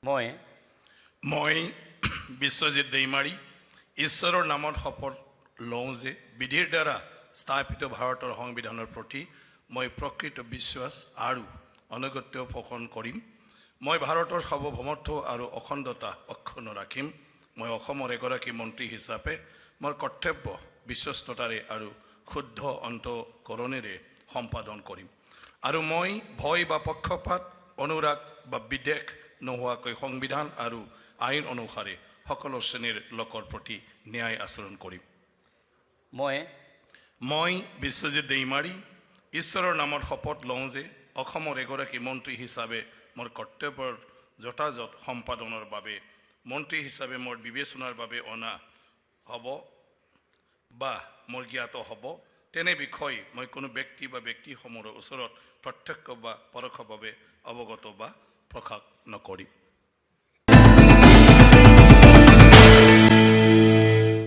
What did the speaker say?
মই বিশ্বজিৎ দৈমাৰী ঈশ্বৰৰ নামত শপত লওঁ যে বিধিৰ দ্বাৰা স্থাপিত ভাৰতৰ সংবিধানৰ প্ৰতি মই প্ৰকৃত বিশ্বাস আৰু অনুগত্য পোষণ কৰিম। মই ভাৰতৰ সাৰ্বভৌমত্ব আৰু অখণ্ডতা অক্ষুণ্ণ ৰাখিম। মই অসমৰ এগৰাকী মন্ত্ৰী হিচাপে মোৰ কৰ্তব্য বিশ্বস্ততাৰে আৰু শুদ্ধ অন্তঃকৰণেৰে সম্পাদন কৰিম আৰু মই ভয় বা পক্ষপাত অনুৰাগ বা বিদ্বেষ নোহোৱাকৈ সংবিধান আৰু আইন অনুসাৰে সকলো শ্ৰেণীৰ লোকৰ প্ৰতি ন্যায় আচৰণ কৰিম। মই বিশ্বজিৎ দৈমাৰী ঈশ্বৰৰ নামত শপত লওঁ যে অসমৰ এগৰাকী মন্ত্ৰী হিচাপে মোৰ কৰ্তব্যৰ যথাযথ সম্পাদনৰ বাবে মন্ত্ৰী হিচাপে মোৰ বিবেচনাৰ বাবে অনা হ'ব বা মোৰ জ্ঞাত হ'ব তেনে বিষয় মই কোনো ব্যক্তি বা ব্যক্তিসমূহৰ ওচৰত প্ৰত্যক্ষ বা পৰোক্ষভাৱে অৱগত বা প্ৰকাশ নকৰিম।